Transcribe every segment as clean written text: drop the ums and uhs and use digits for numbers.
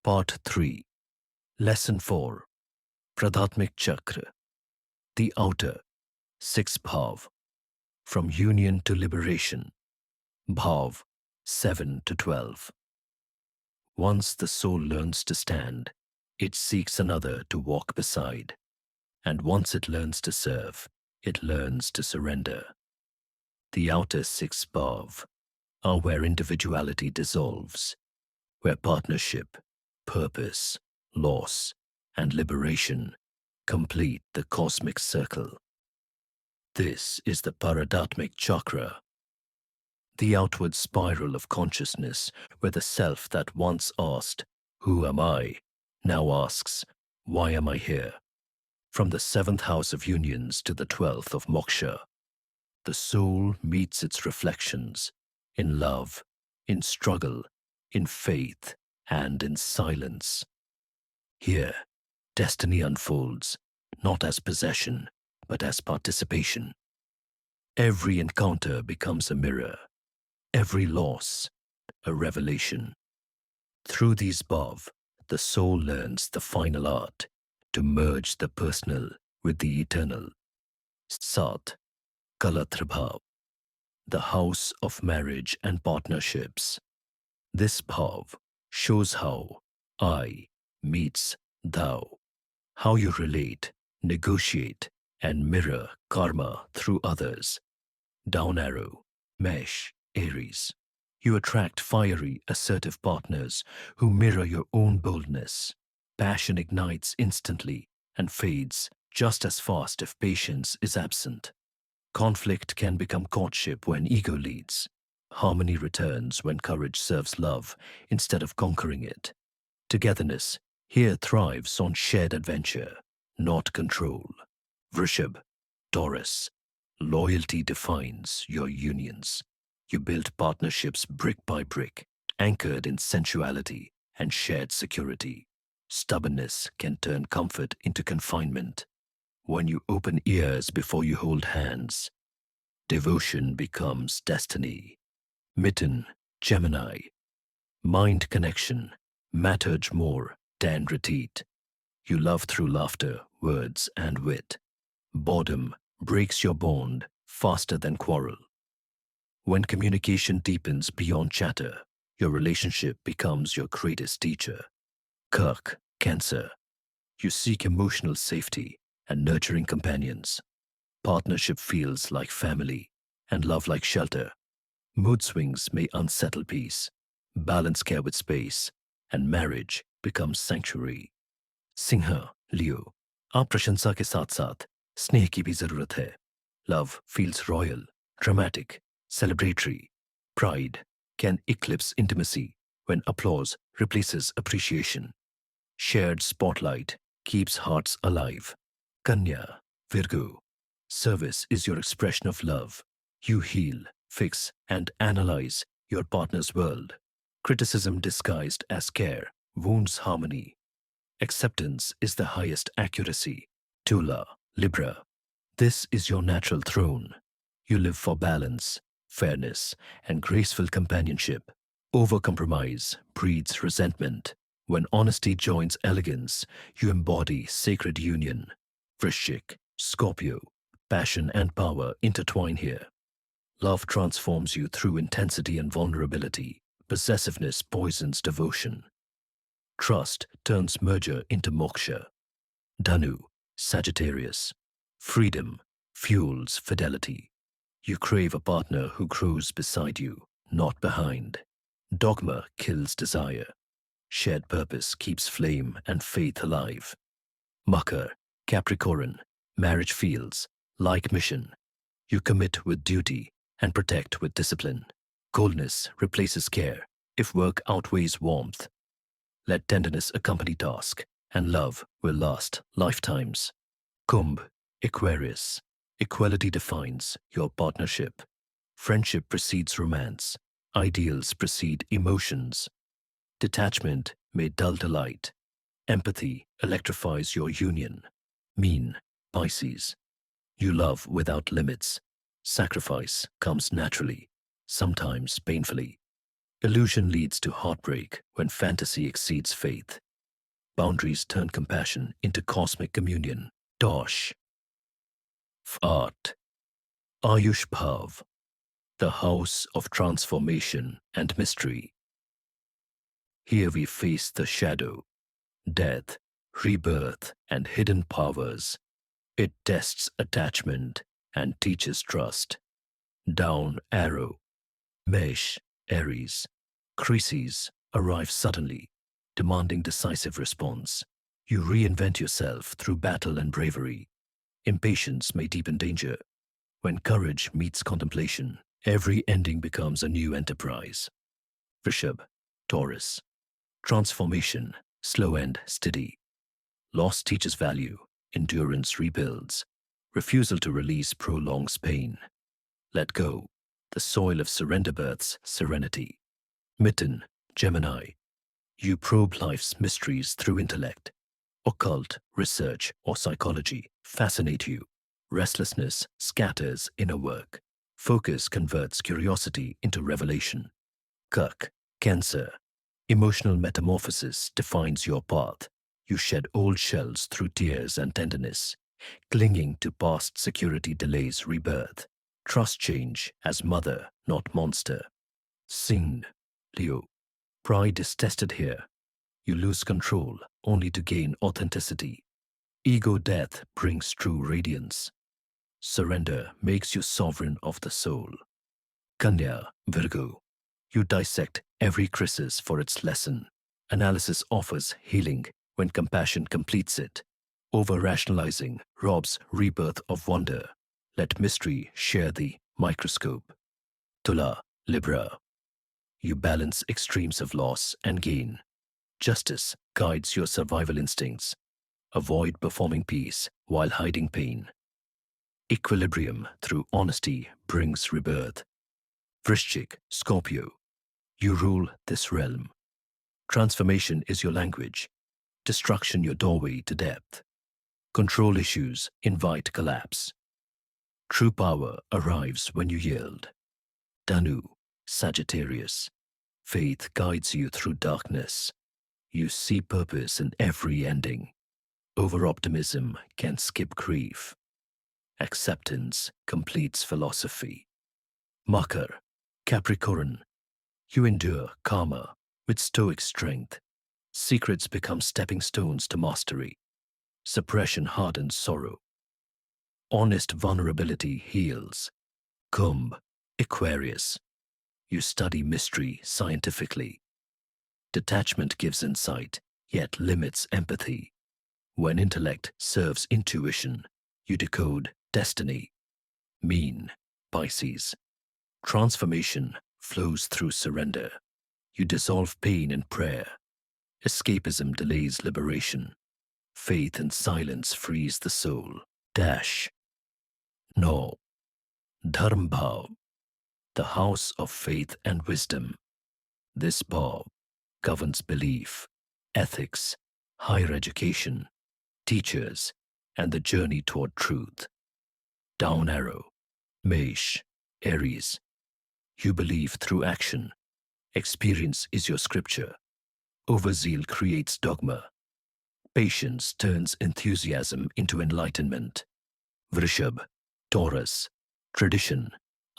Part 3. Lesson 4. Pradhatmik Chakra. The outer, 6 bhav. From union to liberation. Bhav, 7 to 12. Once the soul learns to stand, it seeks another to walk beside. And once it learns to serve, it learns to surrender. The outer 6 bhav are where individuality dissolves, where partnership, purpose, loss, and liberation complete the cosmic circle. This is the Pradhatmik Chakra, the outward spiral of consciousness where the self that once asked, "Who am I?" now asks, "Why am I here?" From the 7th house of unions to the 12th of Mokṣa, the soul meets its reflections in love, in struggle, in faith, and in silence. Here, destiny unfolds, not as possession, but as participation. Every encounter becomes a mirror, every loss, a revelation. Through these bhav, the soul learns the final art, to merge the personal with the eternal. Sat, Kalatra Bhav, the house of marriage and partnerships. This bhav shows how I meets thou, how you relate, negotiate, and mirror karma through others. Down arrow, mesh, Aries. You attract fiery, assertive partners who mirror your own boldness. Passion ignites instantly and fades just as fast if patience is absent. Conflict can become courtship when ego leads. Harmony returns when courage serves love instead of conquering it. Togetherness here thrives on shared adventure, not control. Vṛścik, Taurus. Loyalty defines your unions. You build partnerships brick by brick, anchored in sensuality and shared security. Stubbornness can turn comfort into confinement. When you open ears before you hold hands, devotion becomes destiny. Mitten, Gemini. Mind connection mattered more than retreat. You love through laughter, words, and wit. Boredom breaks your bond faster than quarrel. When communication deepens beyond chatter, your relationship becomes your greatest teacher. Kirk, Cancer. You seek emotional safety and nurturing companions. Partnership feels like family and love like shelter. Mood swings may unsettle peace. Balance care with space, and marriage becomes sanctuary. Sinkha, Leo. आप प्रशंसा के साथ साथ स्नेह की भी जरूरत है. Love feels royal, dramatic, celebratory. Pride can eclipse intimacy when applause replaces appreciation. Shared spotlight keeps hearts alive. Kanya, Virgo. Service is your expression of love. You heal, fix, and analyze your partner's world. Criticism disguised as care wounds harmony. Acceptance is the highest accuracy. Tulā, Libra. This is your natural throne. You live for balance, fairness, and graceful companionship. Overcompromise breeds resentment. When honesty joins elegance, you embody sacred union. Vṛścik, Scorpio. Passion and power intertwine here. Love transforms you through intensity and vulnerability. Possessiveness poisons devotion. Trust turns merger into Mokṣa. Dhanu, Sagittarius. Freedom fuels fidelity. You crave a partner who grows beside you, not behind. Dogma kills desire. Shared purpose keeps flame and faith alive. Makar, Capricorn. Marriage feels like mission. You commit with duty and protect with discipline. Coldness replaces care if work outweighs warmth. Let tenderness accompany task, and love will last lifetimes. Kumbh, Aquarius. Equality defines your partnership. Friendship precedes romance. Ideals precede emotions. Detachment may dull delight. Empathy electrifies your union. Mean, Pisces. You love without limits. Sacrifice comes naturally, sometimes painfully. Illusion leads to heartbreak when fantasy exceeds faith. Boundaries turn compassion into cosmic communion. Dosh. Art. Ayush Bhav, the house of transformation and mystery. Here we face the shadow, death, rebirth, and hidden powers. It tests attachment and teaches trust. Down arrow. Mesh, Aries. Crises arrive suddenly, demanding decisive response. You reinvent yourself through battle and bravery. Impatience may deepen danger. When courage meets contemplation, every ending becomes a new enterprise. Vṛṣik, Taurus. Transformation, slow and steady. Loss teaches value, endurance rebuilds. Refusal to release prolongs pain. Let go. The soil of surrender births serenity. Mitten, Gemini. You probe life's mysteries through intellect. Occult, research, or psychology fascinate you. Restlessness scatters inner work. Focus converts curiosity into revelation. Kurk, Cancer. Emotional metamorphosis defines your path. You shed old shells through tears and tenderness. Clinging to past security delays rebirth. Trust change as mother, not monster. Sign, Leo. Pride is tested here. You lose control only to gain authenticity. Ego death brings true radiance. Surrender makes you sovereign of the soul. Kanya, Virgo. You dissect every crisis for its lesson. Analysis offers healing when compassion completes it. Over-rationalizing robs rebirth of wonder. Let mystery share the microscope. Tulā, Libra. You balance extremes of loss and gain. Justice guides your survival instincts. Avoid performing peace while hiding pain. Equilibrium through honesty brings rebirth. Vṛścik, Scorpio. You rule this realm. Transformation is your language. Destruction your doorway to depth. Control issues invite collapse. True power arrives when you yield. Dhanu, Sagittarius. Faith guides you through darkness. You see purpose in every ending. Over-optimism can skip grief. Acceptance completes philosophy. Makar, Capricorn. You endure Kāma with stoic strength. Secrets become stepping stones to mastery. Suppression hardens sorrow. Honest vulnerability heals. Kumbh, Aquarius. You study mystery scientifically. Detachment gives insight, yet limits empathy. When intellect serves intuition, you decode destiny. Mean, Pisces. Transformation flows through surrender. You dissolve pain in prayer. Escapism delays liberation. Faith and silence frees the soul. Dash. No. Dharma, the house of faith and wisdom. This bhav governs belief, ethics, higher education, teachers, and the journey toward truth. Down arrow, Mesh, Aries. You believe through action. Experience is your scripture. Overzeal creates dogma. Patience turns enthusiasm into enlightenment. Vṛṣik, Taurus. Tradition,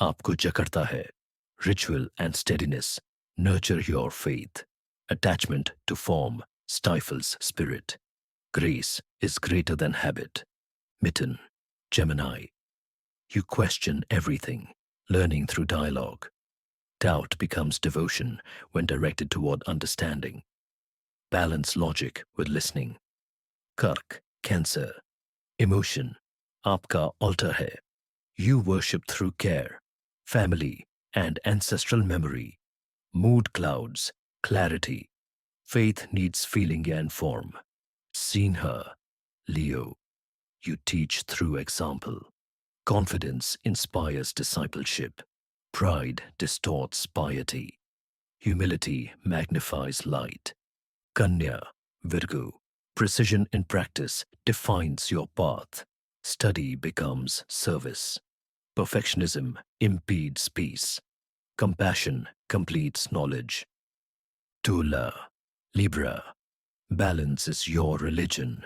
aapko jakarta hai. Ritual and steadiness nurture your faith. Attachment to form stifles spirit. Grace is greater than habit. Mitten, Gemini. You question everything, learning through dialogue. Doubt becomes devotion when directed toward understanding. Balance logic with listening. Kurk, Cancer. Emotion, aapka altar hai. You worship through care, family, and ancestral memory. Mood clouds, clarity. Faith needs feeling and form. Seen her, Leo. You teach through example. Confidence inspires discipleship. Pride distorts piety. Humility magnifies light. Kanya, Virgo. Precision in practice defines your path. Study becomes service. Perfectionism impedes peace. Compassion completes knowledge. Tulā, Libra. Balance is your religion.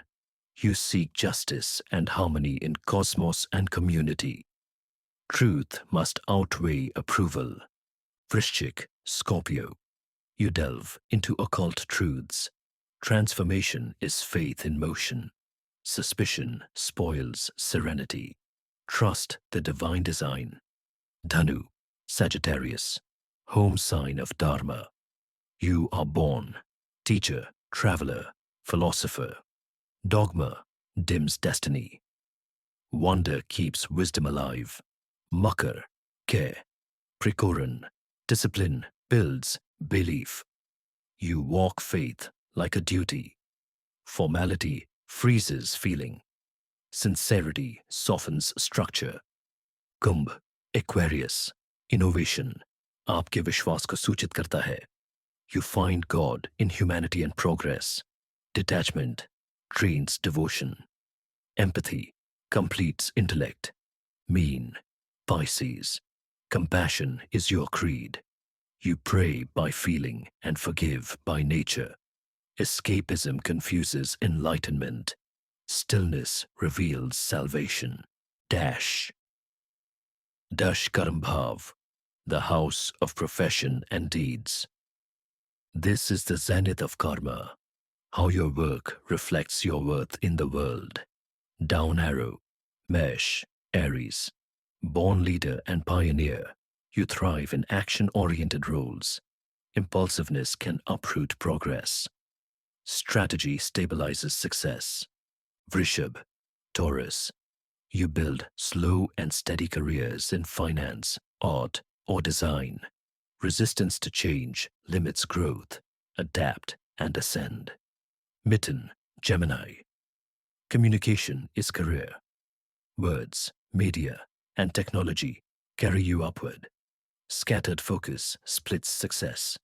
You seek justice and harmony in cosmos and community. Truth must outweigh approval. Vṛścik, Scorpio. You delve into occult truths. Transformation is faith in motion. Suspicion spoils serenity. Trust the divine design. Dhanu, Sagittarius. Home sign of Dharma. You are born. Teacher, traveler, philosopher. Dogma dims destiny. Wonder keeps wisdom alive. Makar, care. Capricorn, discipline builds belief. You walk faith like a duty. Formality freezes feeling. Sincerity softens structure. Kumbh, Aquarius, innovation आपके विश्वास को सूचित करता है. You find God in humanity and progress. Detachment trains devotion. Empathy completes intellect. Mean, Pisces. Compassion is your creed. You pray by feeling and forgive by nature. Escapism confuses enlightenment. Stillness reveals salvation. Dash. Dash Karam Bhav, the house of profession and deeds. This is the zenith of karma, how your work reflects your worth in the world. Down arrow, Mesh, Aries. Born leader and pioneer, you thrive in action-oriented roles. Impulsiveness can uproot progress. Strategy stabilizes success. Vṛṣik, Taurus. You build slow and steady careers in finance, art, or design. Resistance to change limits growth. Adapt and ascend. Mitten, Gemini. Communication is career. Words, media, and technology carry you upward. Scattered focus splits success.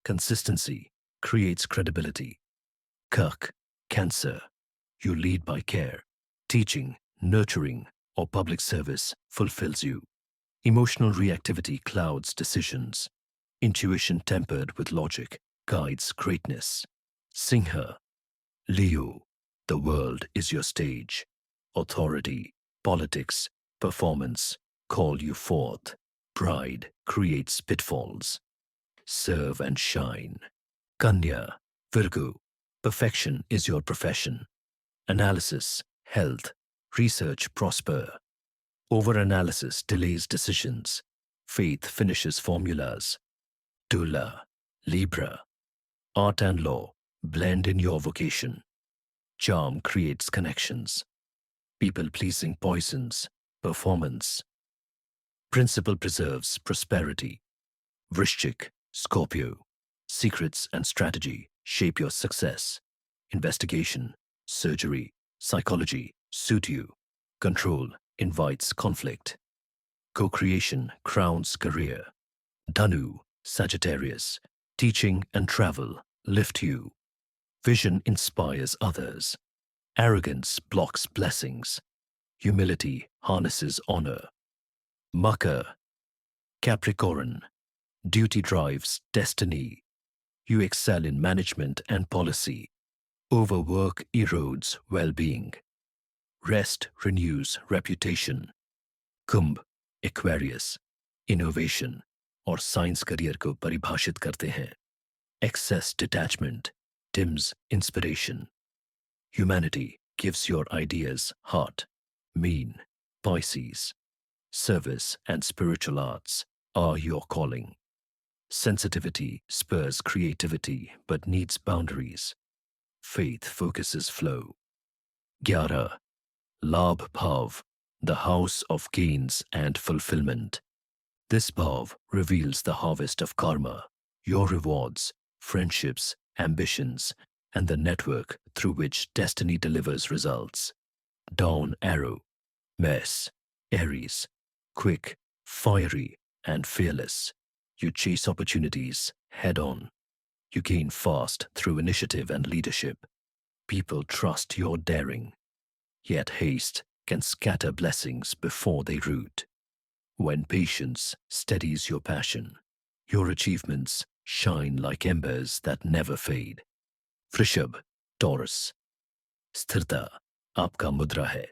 Consistency creates credibility. Kark, Cancer. You lead by care. Teaching, nurturing, or public service fulfills you. Emotional reactivity clouds decisions. Intuition tempered with logic guides greatness. Singha, Leo. The world is your stage. Authority, politics, performance call you forth. Pride creates pitfalls. Serve and shine. Kanya, Virgo. Perfection is your profession. Analysis, health, research prosper. Overanalysis delays decisions. Faith finishes formulas. Tulā, Libra. Art and law blend in your vocation. Charm creates connections. People-pleasing poisons performance. Principle preserves prosperity. Vṛścik, Scorpio. Secrets and strategy shape your success. Investigation, surgery, psychology suit you. Control invites conflict. Co-creation crowns career. Dhanu, Sagittarius. Teaching and travel lift you. Vision inspires others. Arrogance blocks blessings. Humility harnesses honor. Makar, Capricorn. Duty drives destiny. You excel in management and policy. Overwork erodes well-being. Rest renews reputation. Kumbh, Aquarius. Innovation और science career को परिभाषित करते हैं. Excess detachment dims inspiration. Humanity gives your ideas heart. Mean, Pisces. Service and spiritual arts are your calling. Sensitivity spurs creativity but needs boundaries. Faith focuses flow. Gyara, Labh Bhav, the house of gains and fulfillment. This bhav reveals the harvest of karma, your rewards, friendships, ambitions, and the network through which destiny delivers results. Dawn arrow, Mess, Aries. Quick, fiery, and fearless. You chase opportunities head on. You gain fast through initiative and leadership. People trust your daring. Yet haste can scatter blessings before they root. When patience steadies your passion, your achievements shine like embers that never fade. Vṛṣik, Taurus. Sthirta, आपका मुद्रा है.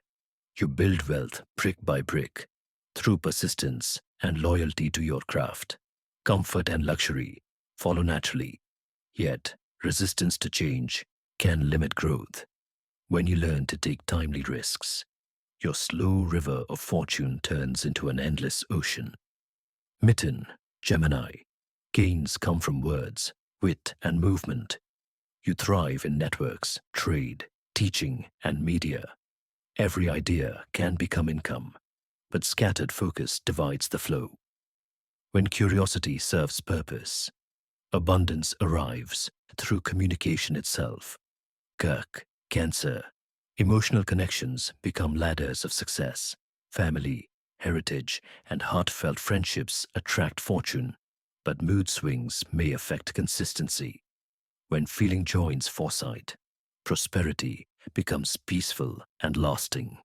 You build wealth brick by brick through persistence and loyalty to your craft. Comfort and luxury follow naturally, yet resistance to change can limit growth. When you learn to take timely risks, your slow river of fortune turns into an endless ocean. Mitten, Gemini. Gains come from words, wit, and movement. You thrive in networks, trade, teaching, and media. Every idea can become income, but scattered focus divides the flow. When curiosity serves purpose, abundance arrives through communication itself. Kirk, Cancer. Emotional connections become ladders of success. Family, heritage, and heartfelt friendships attract fortune, but mood swings may affect consistency. When feeling joins foresight, prosperity becomes peaceful and lasting.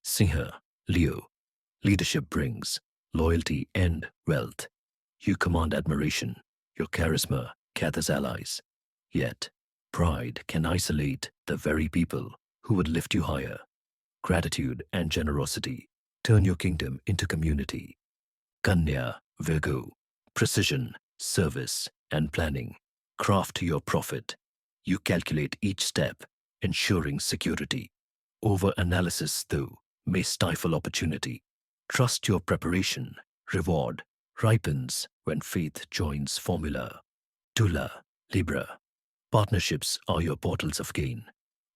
Singer, Leo. Leadership brings loyalty and wealth. You command admiration. Your charisma gathers allies. Yet, pride can isolate the very people who would lift you higher. Gratitude and generosity turn your kingdom into community. Kanya, Virgo. Precision, service, and planning craft to your profit. You calculate each step, ensuring security. Over-analysis, though, may stifle opportunity. Trust your preparation. Reward ripens when faith joins formula. Tulā, Libra. Partnerships are your portals of gain.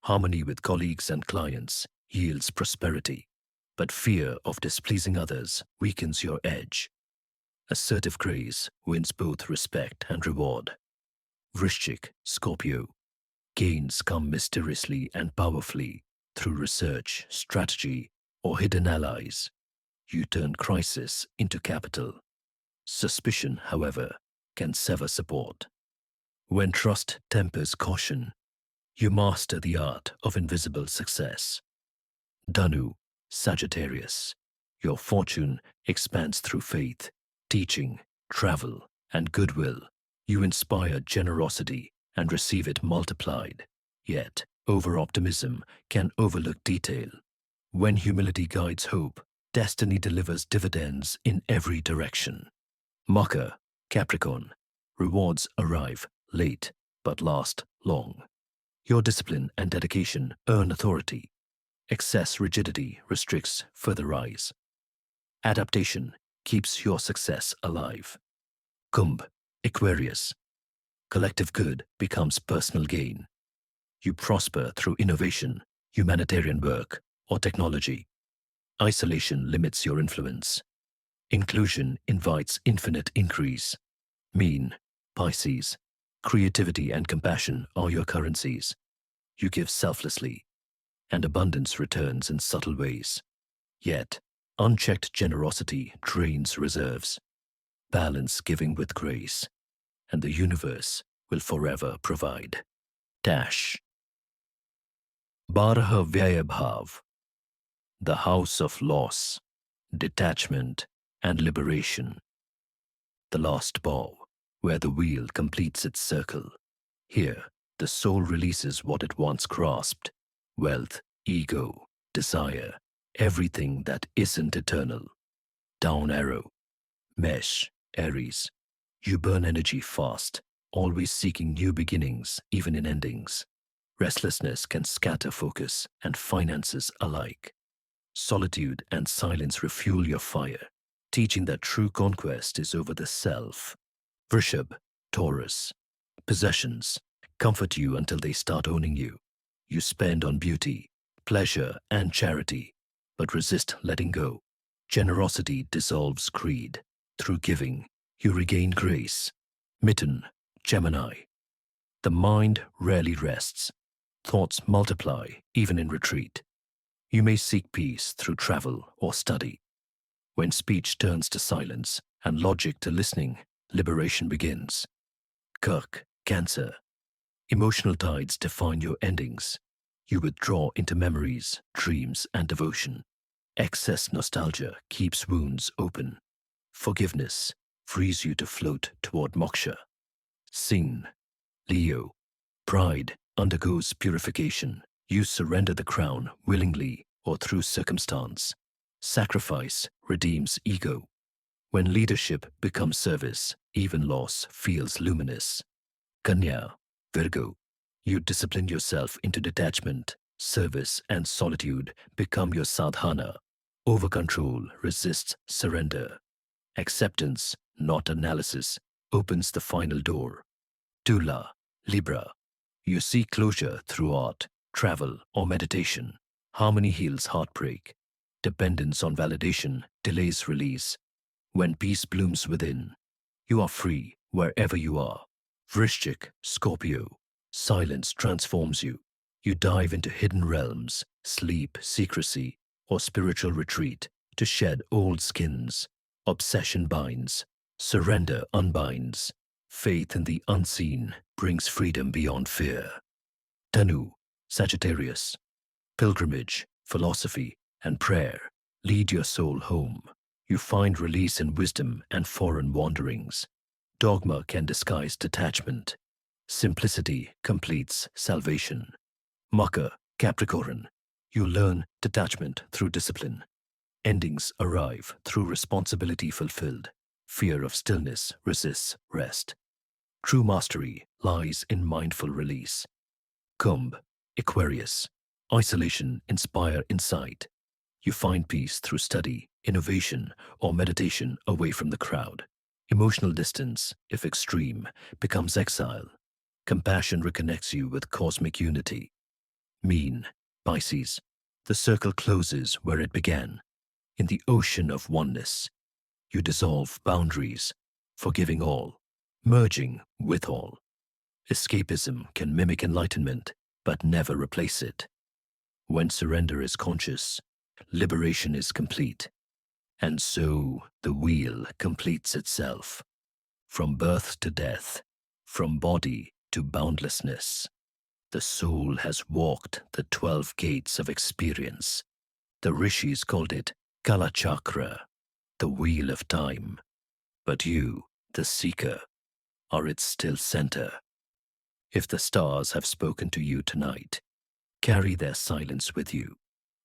Harmony with colleagues and clients yields prosperity, but fear of displeasing others weakens your edge. Assertive grace wins both respect and reward. Vṛścik, Scorpio. Gains come mysteriously and powerfully through research, strategy, or hidden allies. You turn crisis into capital. Suspicion, however, can sever support. When trust tempers caution, you master the art of invisible success. Dhanu, Sagittarius. Your fortune expands through faith, teaching, travel, and goodwill. You inspire generosity and receive it multiplied. Yet, over-optimism can overlook detail. When humility guides hope, destiny delivers dividends in every direction. Mokṣa, Capricorn. Rewards arrive late but last long. Your discipline and dedication earn authority. Excess rigidity restricts further rise. Adaptation keeps your success alive. Kumbh, Aquarius. Collective good becomes personal gain. You prosper through innovation, humanitarian work, or technology. Isolation limits your influence. Inclusion invites infinite increase. Mean, Pisces. Creativity and compassion are your currencies. You give selflessly, and abundance returns in subtle ways. Yet, unchecked generosity drains reserves. Balance giving with grace, and the universe will forever provide. Dash. Baraha Vyaya Bhav. The house of loss, detachment, and liberation. The last bow, where the wheel completes its circle. Here, the soul releases what it once grasped: wealth, ego, desire, everything that isn't eternal. Down arrow. Mesh, Aries. You burn energy fast, always seeking new beginnings, even in endings. Restlessness can scatter focus and finances alike. Solitude and silence refuel your fire, teaching that true conquest is over the self. Vṛṣik, Taurus. Possessions comfort you until they start owning you. You spend on beauty, pleasure, and charity, but resist letting go. Generosity dissolves greed. Through giving, you regain grace. Mitten, Gemini. The mind rarely rests. Thoughts multiply even in retreat. You may seek peace through travel or study. When speech turns to silence and logic to listening, liberation begins. Kirk, Cancer. Emotional tides define your endings. You withdraw into memories, dreams, and devotion. Excess nostalgia keeps wounds open. Forgiveness frees you to float toward Mokṣa. Sin, Leo. Pride undergoes purification. You surrender the crown willingly or through circumstance. Sacrifice redeems ego. When leadership becomes service, even loss feels luminous. Kanya, Virgo. You discipline yourself into detachment. Service and solitude become your sadhana. Over-control resists surrender. Acceptance, not analysis, opens the final door. Tulā, Libra. You seek closure through art, travel, or meditation. Harmony heals heartbreak. Dependence on validation delays release. When peace blooms within, you are free wherever you are. Vṛścik, Scorpio. Silence transforms you. You dive into hidden realms, sleep, secrecy, or spiritual retreat to shed old skins. Obsession binds. Surrender unbinds. Faith in the unseen brings freedom beyond fear. Dhanu, Sagittarius. Pilgrimage, philosophy, and prayer lead your soul home. You find release in wisdom and foreign wanderings. Dogma can disguise detachment. Simplicity completes salvation. Mukul, Capricorn. You learn detachment through discipline. Endings arrive through responsibility fulfilled. Fear of stillness resists rest. True mastery lies in mindful release. Kumbh, Aquarius. Isolation inspires insight. You find peace through study, innovation, or meditation away from the crowd. Emotional distance, if extreme, becomes exile. Compassion reconnects you with cosmic unity. Mean, Pisces. The circle closes where it began. In the ocean of oneness, you dissolve boundaries, forgiving all, merging with all. Escapism can mimic enlightenment, but never replace it. When surrender is conscious, liberation is complete. And so the wheel completes itself. From birth to death, from body to boundlessness, the soul has walked the 12 gates of experience. The Rishis called it Kala Chakra, the wheel of time. But you, the seeker, are its still center. If the stars have spoken to you tonight, carry their silence with you.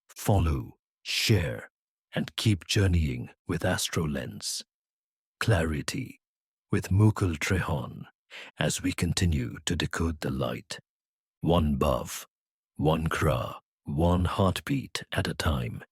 Follow, share, and keep journeying with AstroLens. Clarity with Mukul Trehan as we continue to decode the light. One bhav, one kra, one heartbeat at a time.